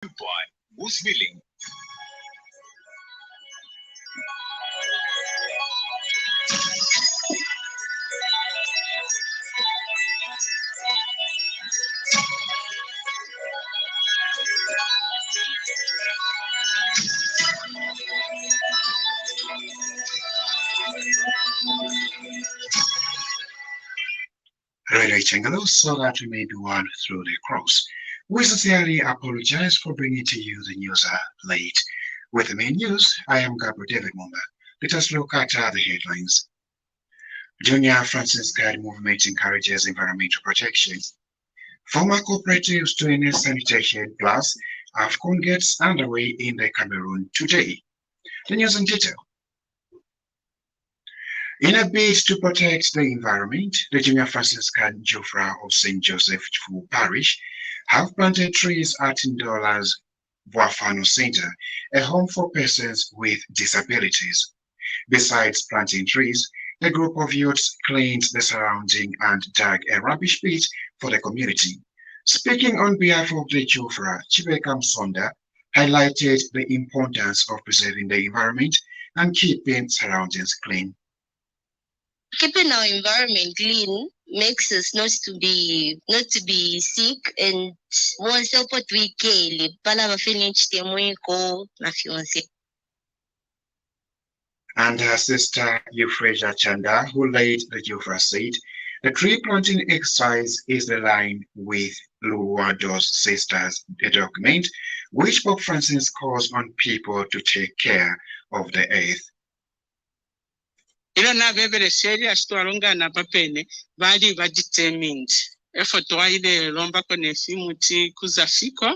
by Goose Milling. Radio Changalo so that we may be one through the cross. We sincerely apologize for bringing to you the news late. With the main news, I am Gabriel David Mumba. Let us look at the headlines. Junior Francis Guide Movement encourages environmental protection. Former cooperatives doing sanitation plus AFCON gets underway in the Cameroon today. The news in detail. In a bid to protect the environment, the Junior Franciscan Jufra of St. Joseph Fu Parish have planted trees at Ndola's Bwafano Center, a home for persons with disabilities. Besides planting trees, the group of youths cleaned the surrounding and dug a rubbish pit for the community. Speaking on behalf of the Jufra, Chibekam Sonda highlighted the importance of preserving the environment and keeping surroundings clean. Keeping our environment clean makes us not to be sick, and once upon we kill pala finish temweko na fiance. And her sister Euphrasia Chanda, who laid the Jufra said, the tree planting exercise is the line with Luwado's sisters, the document which Pope Francis calls on people to take care of the earth. Ila na bebele serious to alonga na papene bali determined effort waile lomba kone simu ti kuzafiko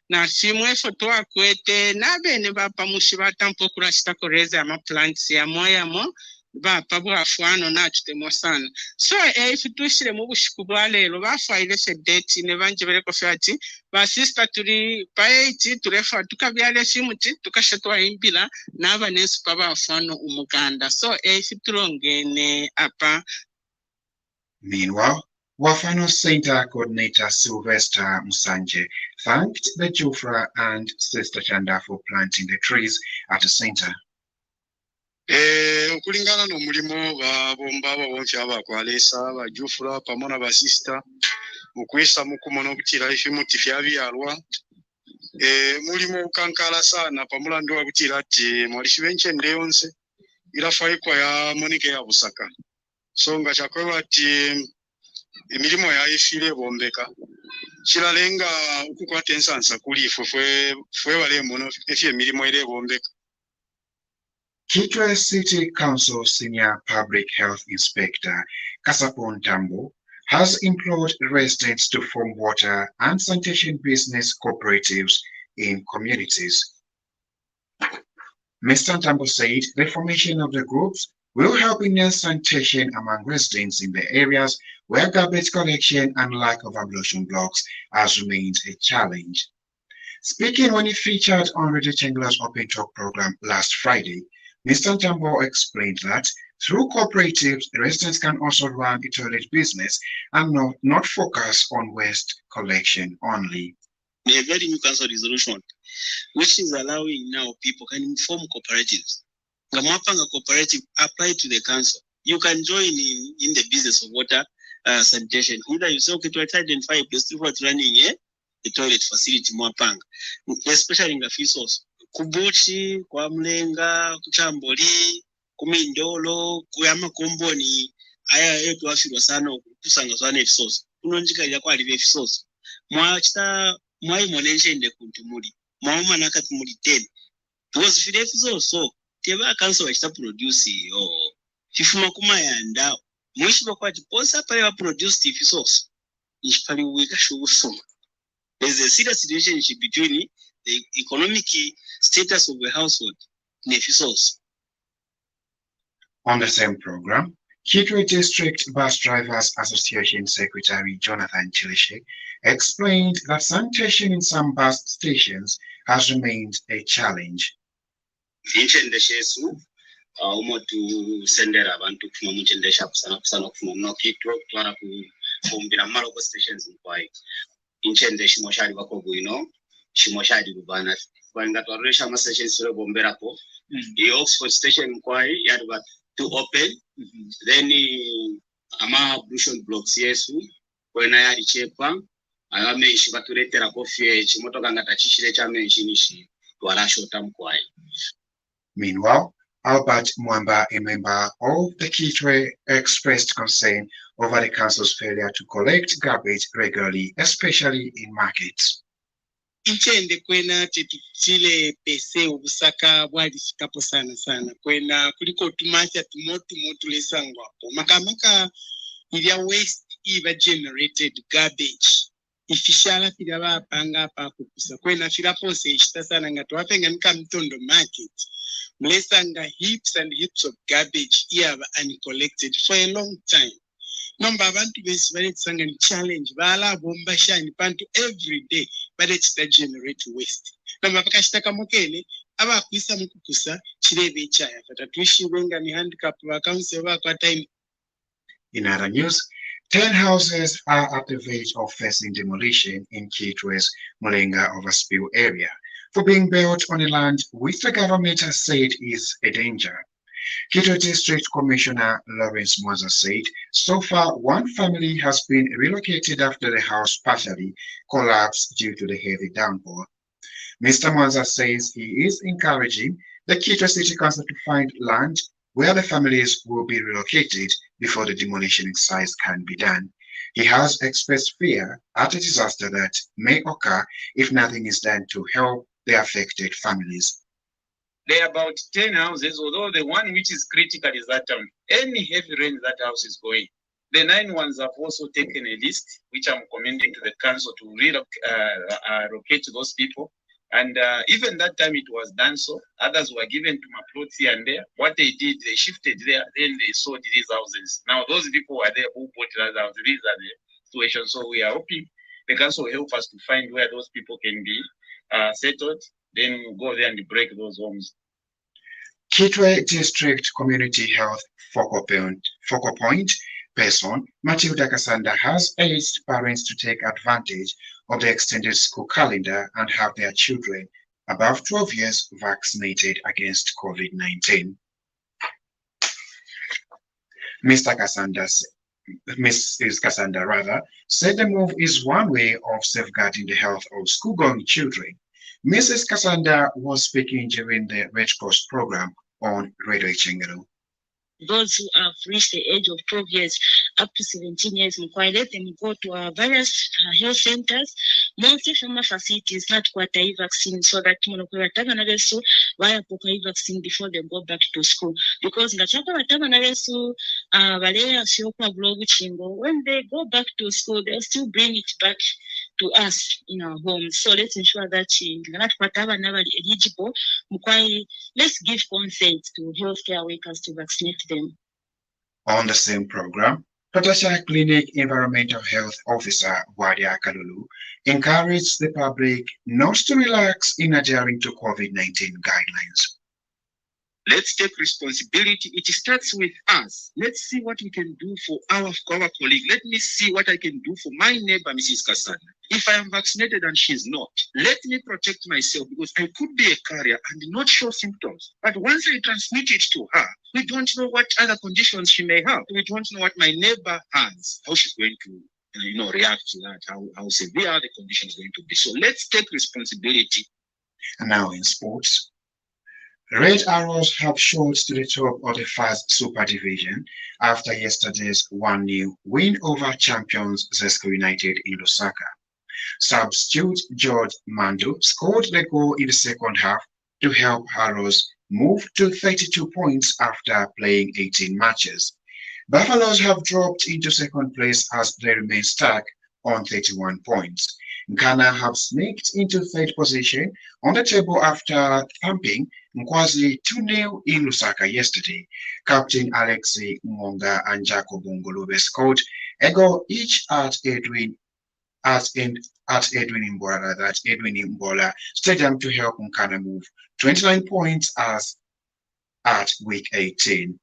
na simu effort wa kwete na bene bapa mushiba tampo kula sitakoreza ama plants ya moya mo bapa bwa afwano na tutemo sana so if tushire mu bushiku bwa lero bafaile se date ne banje bere ko fati ba sister turi paiti turefa tukabyale simu ti tukashatwa imbila naba nesu paba afwano umuganda so if turongene apa. Meanwhile, Wafano Center coordinator Sylvester Musanje thanked the Jufra and Sister Chanda for planting the trees at the center. Kulingana n'omulimo babomba abawonfi abakwalesa bajufura pamona basista mukwisa mukumono kutira ifimuti vyabyalwa mulimo ukankala sana pamulandu wa kutira ati mwalishi benche ndeyonse ilafaikwa ya monike ya busaka songa chakwewa ati emilimo ya ifile bombeka chilalenga ukukwata ensansa kuli fwe wale mono efye milimo ile bombeka. Kitwe City Council Senior Public Health Inspector Kasapon Tambo has implored residents to form water and sanitation business cooperatives in communities. Mr. Tambo said the formation of the groups will help in sanitation among residents in the areas where garbage collection and lack of ablution blocks has remained a challenge. Speaking when he featured on Radio Changala's Open Talk program last Friday, Mr. Tambo explained that through cooperatives, residents can also run a toilet business and not focus on waste collection only. A very new council resolution, which is allowing now people can form cooperatives. Gamapanga cooperative apply to the council. You can join in the business of water sanitation. Either you say, okay, to identify a place for running a toilet facility, Mwapanga, especially in the resource. Kubuchi, kwa Mlenga, kuchamboli, kumindolo, kuyama komboni, aya yetu afirwa sana kusanga sana efisoso. Unonjika ya kwa alive efisoso. Mwai mwanenshe inde kuntumuli. Mwauma nakati muli 10. Because fide efisoso, teba kanso wachita produce yo. Fifuma kumayanda. Mwishi kwa posa pale wa produce efisoso. Nishipali uweka shuguso. There's a serious relationship between the economic status of the household and the resource. On the same program, Kitwe District Bus Drivers Association Secretary Jonathan Chilishe explained that sanitation in some bus stations has remained a challenge. Umotu sendera abantu kufuna muchendesha kusana kufuna mnokitwa kutwara kufumbira maloko stations mkwai inchendesha moshari wako buino chimwe chadi kubana kwanga twaresha ma sessions ro bomberapo the Oxford station inquiry yari ba to open then ama ablution blocks yesu kwena yari chepa abamenshi batuletera coffee chimotoka ngata chishire chamensinishi twarashota mkwai. Meanwhile, Albert Mwamba, a member of the Kitwe, expressed concern over the council's failure to collect garbage regularly, especially in markets. Inchende kwena chile pese ubusaka bwali shikapo sana kwena kuliko tumasha tumotu lesangwa hapo makamaka ilya waste iba generated garbage ifishala filaba panga pa kukusa kwena filapo se ishita sana ngato wapenga nika mtondo market mlesanga heaps and heaps of garbage iyaba uncollected for a long time. Nomba abantu besi baletsanga ni challenge bala bomba shine pantu every day baletita generate waste. Nomba pakashitaka mokele abakwisa mukukusa chilebe chaya fatatuishi wenga ni handicap wakaunse kwa time. In other news, 10 houses are at the verge of facing demolition in Kitwe's Mulenga overspill area for being built on a land which the government has said is a danger. Kitwe District Commissioner Lawrence Mwanza said so far one family has been relocated after the house partially collapsed due to the heavy downpour. Mr. Mwanza says he is encouraging the Kitwe City Council to find land where the families will be relocated before the demolition exercise can be done. He has expressed fear at a disaster that may occur if nothing is done to help the affected families. There are about 10 houses, although the one which is critical is that any heavy rain that house is going. The 9 ones have also taken a list, which I'm commending to the council to relocate those people. And even that time it was done so. Others were given to my plots here and there. What they did, they shifted there, then they sold these houses. Now those people were there who bought those houses. These are the situations. So we are hoping the council will help us to find where those people can be settled. Then we'll go there and break those homes. Kitwe District Community Health Focal Point person Matilda Kasanda has urged parents to take advantage of the extended school calendar and have their children above 12 years vaccinated against COVID-19. Mrs. Kasanda said the move is one way of safeguarding the health of school-going children. Mrs. Kasanda was speaking during the Red Cross program on Radio Chengero. Those who have reached the age of 12 years up to 17 years, let them go to our various health centers, mostly from facilities, not quite a vaccine, so that via vaccine before they go back to school. Because when they go back to school, they'll still bring it back to us in our homes. So let's ensure that eligible. Let's give consent to healthcare workers to vaccinate them. On the same program, Patasha Clinic Environmental Health Officer Wadia Kalulu encouraged the public not to relax in adhering to COVID-19 guidelines. Let's take responsibility. It starts with us. Let's see what we can do for our colleague. Let me see what I can do for my neighbor, Mrs. Kasana. If I am vaccinated and she's not, let me protect myself because I could be a carrier and not show symptoms. But once I transmit it to her, we don't know what other conditions she may have. We don't know what my neighbor has, how she's going to react to that, how severe the condition is going to be. So let's take responsibility. And now in sports. Red Arrows have shot to the top of the first Super Division after yesterday's 1-0 win over champions Zesco United in Lusaka. Substitute George Mando scored the goal in the second half to help Arrows move to 32 points after playing 18 matches. Buffaloes have dropped into second place as they remain stuck on 31 points. Ghana have sneaked into third position on the table after thumping Nkwazi 2-0 in Lusaka yesterday. Captain Alexi Mwonga and Jacob Ngolube scored a goal each at Edwin Mbola Stadium to help Ghana move 29 points as at week 18.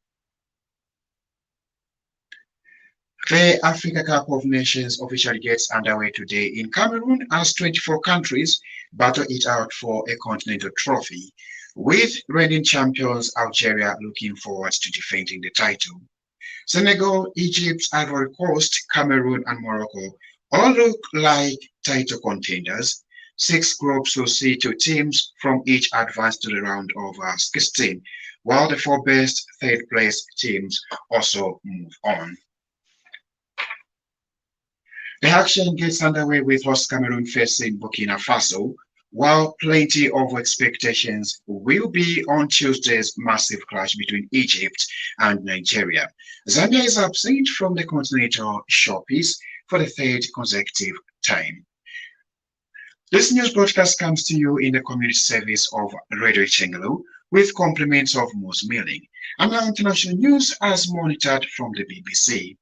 The Africa Cup of Nations officially gets underway today in Cameroon as 24 countries battle it out for a continental trophy, with reigning champions Algeria looking forward to defending the title. Senegal, Egypt, Ivory Coast, Cameroon, and Morocco all look like title contenders. 6 groups will see 2 teams from each advance to the round of 16, while the 4 best third-place teams also move on. The action gets underway with host Cameroon facing Burkina Faso, while plenty of expectations will be on Tuesday's massive clash between Egypt and Nigeria. Zambia is absent from the continental showpiece for the 3rd consecutive time. This news broadcast comes to you in the community service of Radio Chengelo with compliments of Moose Milling. And our international news as monitored from the BBC.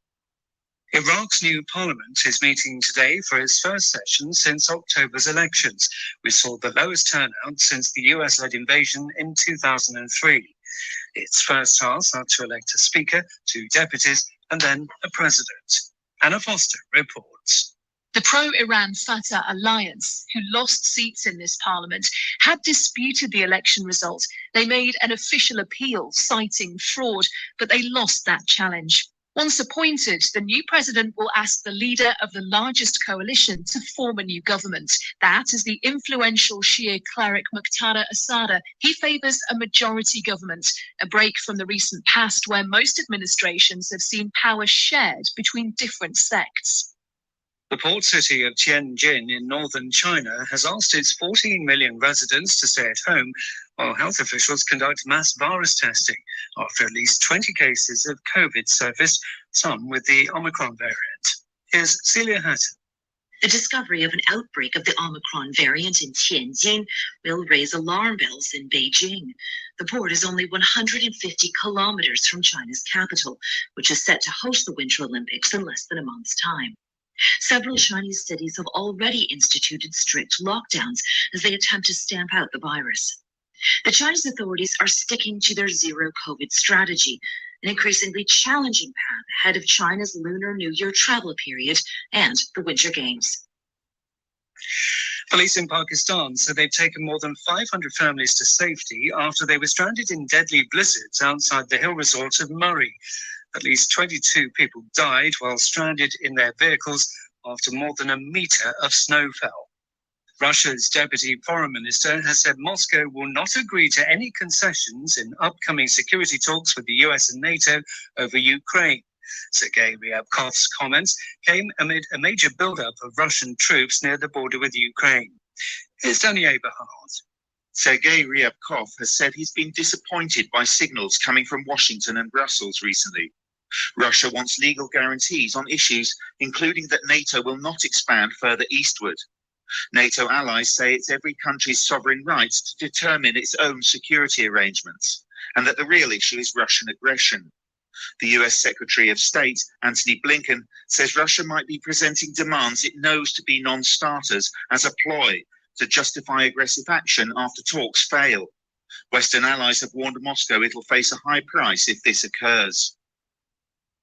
Iraq's new parliament is meeting today for its first session since October's elections, which saw the lowest turnout since the US-led invasion in 2003. Its first tasks are to elect a speaker, 2 deputies, and then a president. Anna Foster reports. The pro-Iran Fatah alliance, who lost seats in this parliament, had disputed the election result. They made an official appeal citing fraud, but they lost that challenge. Once appointed, the new president will ask the leader of the largest coalition to form a new government. That is the influential Shia cleric Muqtada Assada. He favours a majority government, a break from the recent past where most administrations have seen power shared between different sects. The port city of Tianjin in northern China has asked its 14 million residents to stay at home while health officials conduct mass virus testing after at least 20 cases of COVID surfaced, some with the Omicron variant. Here's Celia Hatton. The discovery of an outbreak of the Omicron variant in Tianjin will raise alarm bells in Beijing. The port is only 150 kilometers from China's capital, which is set to host the Winter Olympics in less than a month's time. Several Chinese cities have already instituted strict lockdowns as they attempt to stamp out the virus. The Chinese authorities are sticking to their zero COVID strategy, an increasingly challenging path ahead of China's Lunar New Year travel period and the Winter Games. Police in Pakistan said they've taken more than 500 families to safety after they were stranded in deadly blizzards outside the hill resort of Murray. At least 22 people died while stranded in their vehicles after more than a meter of snow fell. Russia's deputy foreign minister has said Moscow will not agree to any concessions in upcoming security talks with the US and NATO over Ukraine. Sergei Ryabkov's comments came amid a major buildup of Russian troops near the border with Ukraine. Here's Danny Aberhard. Sergei Ryabkov has said he's been disappointed by signals coming from Washington and Brussels recently. Russia wants legal guarantees on issues, including that NATO will not expand further eastward. NATO allies say it's every country's sovereign rights to determine its own security arrangements, and that the real issue is Russian aggression. The US Secretary of State, Antony Blinken, says Russia might be presenting demands it knows to be non-starters as a ploy to justify aggressive action after talks fail. Western allies have warned Moscow it'll face a high price if this occurs.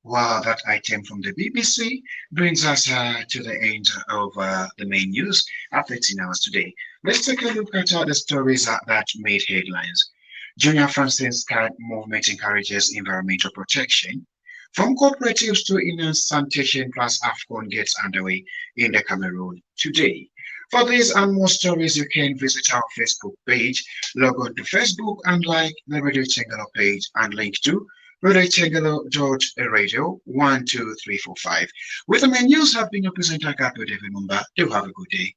Wow, that item from the BBC brings us to the end of the main news at 13 hours today. Let's take a look at the stories that made headlines. Junior Francis current movement encourages environmental protection. From cooperatives to enhanced sanitation plus AFCON gets underway in the Cameroon today. For these and more stories, you can visit our Facebook page, log on to Facebook and like the Radio Chengelo page and link to RadioChengelo.radio 12345. With the main news have been your presenter, Gabriel David Mumba. Do have a good day.